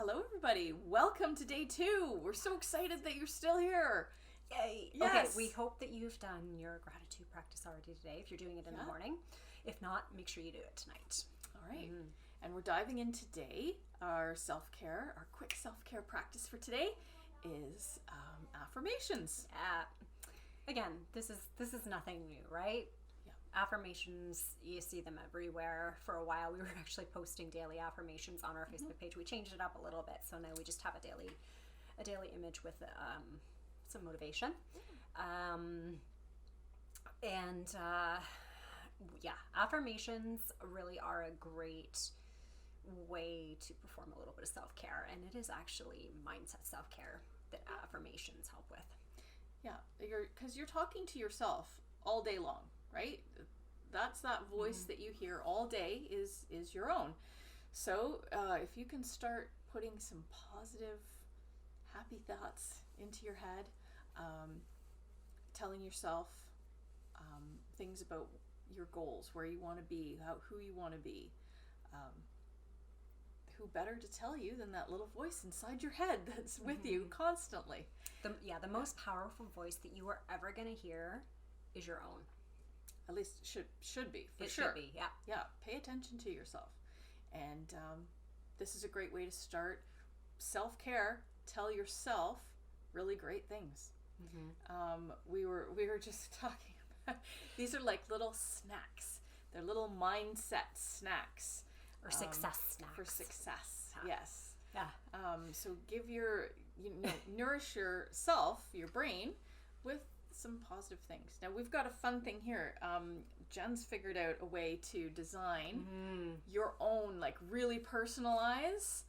Hello, everybody. Welcome to day 2. We're so excited that you're still here. Yay. Yes. Okay, we hope that you've done your gratitude practice already today, if you're doing it in the morning. If not, make sure you do it tonight. All right. And we're diving in today. Our self-care, our quick self-care practice for today is affirmations. Again, this is nothing new, right? Yeah. Affirmations, you see them everywhere. For a while, we were actually posting daily affirmations on our Facebook page. We changed it up a little bit, so now we just have a daily image with some motivation. Affirmations really are a great way to perform a little bit of self-care, and it is actually mindset self-care that affirmations help with. Yeah, because you're talking to yourself all day long, right? That's that voice that you hear all day is your own. So if you can start putting some positive, happy thoughts into your head, telling yourself things about your goals, where you want to be, who you want to be, who better to tell you than that little voice inside your head that's with you constantly. The most powerful voice that you are ever going to hear is your own. At least should be, for it sure. Should be, yeah. Yeah, pay attention to yourself. And this is a great way to start self-care. Tell yourself really great things. We were just talking about, these are like little snacks. They're little mindset snacks. Or success snacks. For success, yes. Yeah. So nourish yourself, your brain, with some positive things. Now we've got a fun thing here. Jen's figured out a way to design your own, like really personalize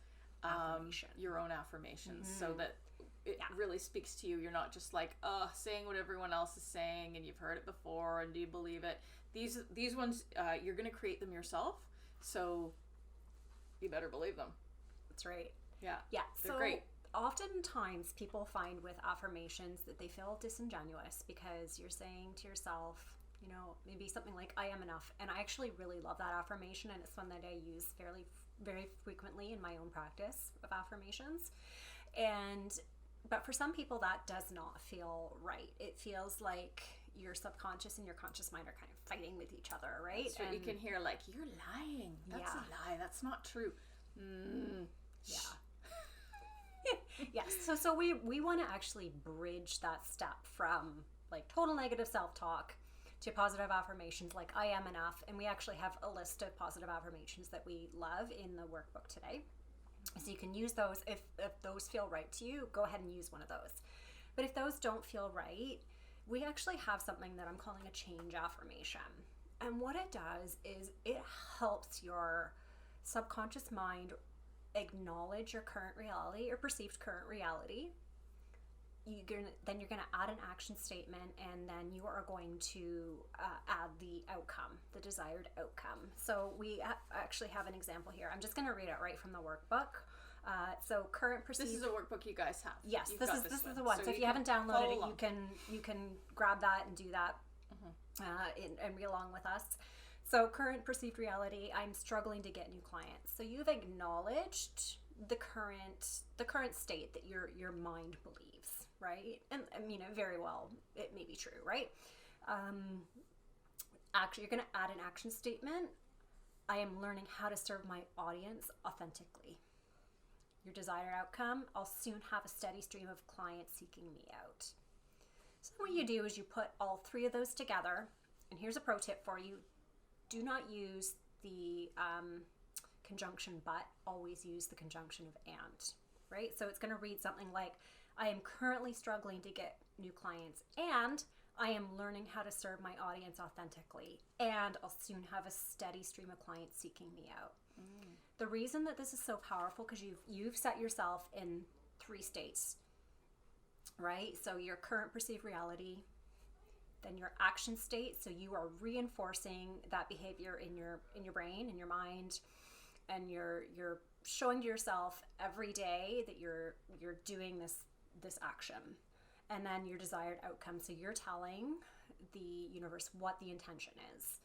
your own affirmations, so that it really speaks to you. You're not just like saying what everyone else is saying and you've heard it before and do you believe it. These ones you're going to create them yourself, so you better believe them. That's right. Yeah. They're So great. oftentimes people find with affirmations that they feel disingenuous because you're saying to yourself, maybe something like, I am enough. And I actually really love that affirmation, and it's one that I use very frequently in my own practice of affirmations. But for some people, that does not feel right. It feels like your subconscious and your conscious mind are kind of fighting with each other, right? So you can hear like, you're lying. That's a lie. That's not true. Yes. So we want to actually bridge that step from like total negative self-talk to positive affirmations like I am enough. And we actually have a list of positive affirmations that we love in the workbook today. So you can use those. If those feel right to you, go ahead and use one of those. But if those don't feel right, we actually have something that I'm calling a change affirmation. And what it does is it helps your subconscious mind acknowledge your current reality or perceived current reality. Then you're going to add an action statement, and then you are going to add the outcome, the desired outcome. So we actually have an example here. I'm just going to read it right from the workbook. So current perceived. This is a workbook you guys have. Yes, this is the one. So if you haven't downloaded it, you can grab that and do that and read along with us. So current perceived reality, I'm struggling to get new clients. So you've acknowledged the current state that your mind believes, right? And very well, it may be true, right? Actually, you're going to add an action statement. I am learning how to serve my audience authentically. Your desired outcome, I'll soon have a steady stream of clients seeking me out. So what you do is you put all 3 of those together. And here's a pro tip for you. Do not use the conjunction but, always use the conjunction of and, right? So it's going to read something like, I am currently struggling to get new clients, and I am learning how to serve my audience authentically, and I'll soon have a steady stream of clients seeking me out. The reason that this is so powerful, because you've set yourself in 3 states, right? So your current perceived reality, then your action state, so you are reinforcing that behavior in your brain, in your mind, and you're showing to yourself every day that you're doing this action. And then your desired outcome, so you're telling the universe what the intention is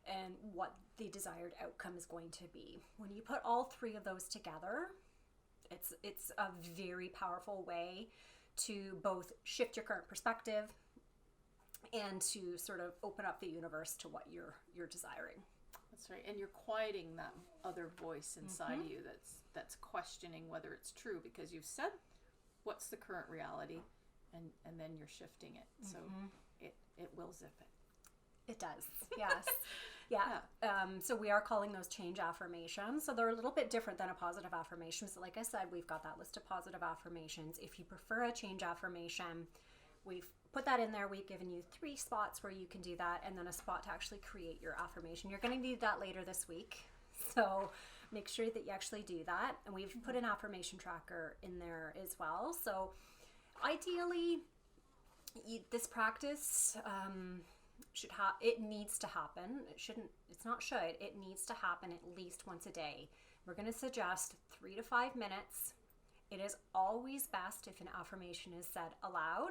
and what the desired outcome is going to be. When you put all 3 of those together, it it's a very powerful way to both shift your current perspective and to sort of open up the universe to what you're desiring. That's right. And you're quieting that other voice inside you that's questioning whether it's true, because you've said what's the current reality, and then you're shifting it. So it will zip it. It does. Yes. Yeah. So we are calling those change affirmations. So they're a little bit different than a positive affirmation. So like I said, we've got that list of positive affirmations. If you prefer a change affirmation, we've put that in there. We've given you 3 spots where you can do that, and then a spot to actually create your affirmation. You're going to need that later this week. So make sure that you actually do that. And we've put an affirmation tracker in there as well. So ideally, this practice, it needs to happen. It needs to happen at least once a day. We're going to suggest 3 to 5 minutes. It is always best if an affirmation is said aloud.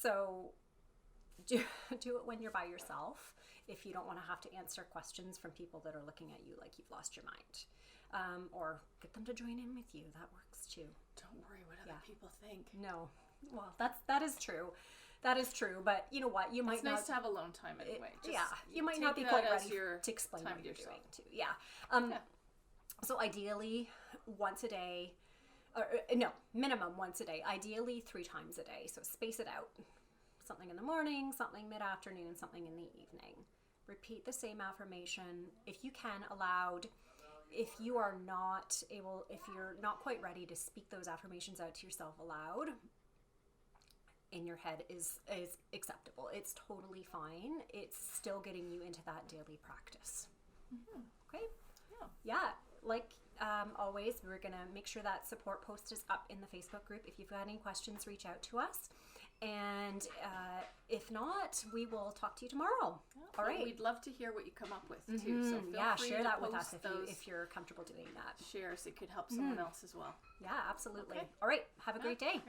So do it when you're by yourself, if you don't want to have to answer questions from people that are looking at you like you've lost your mind. Or get them to join in with you. That works too. Don't worry what other people think. No. Well, that is true. That is true, but you know what? You might It's nice to have alone time anyway. You might not be quite ready to explain what you're doing too. Yeah. So ideally, once a day, minimum once a day. Ideally 3 times a day. So space it out. Something in the morning, something mid-afternoon, something in the evening. Repeat the same affirmation if you can, aloud. If you're not quite ready to speak those affirmations out to yourself aloud, in your head is acceptable. It's totally fine. It's still getting you into that daily practice. Okay? Yeah. Like always, we're going to make sure that support post is up in the Facebook group. If you've got any questions, reach out to us. And if not, we will talk to you tomorrow. All right. We'd love to hear what you come up with too. So feel free share to that with post us if you're comfortable doing that. Shares, it could help someone else as well. Yeah, absolutely. Okay. All right. Have a great day. Great.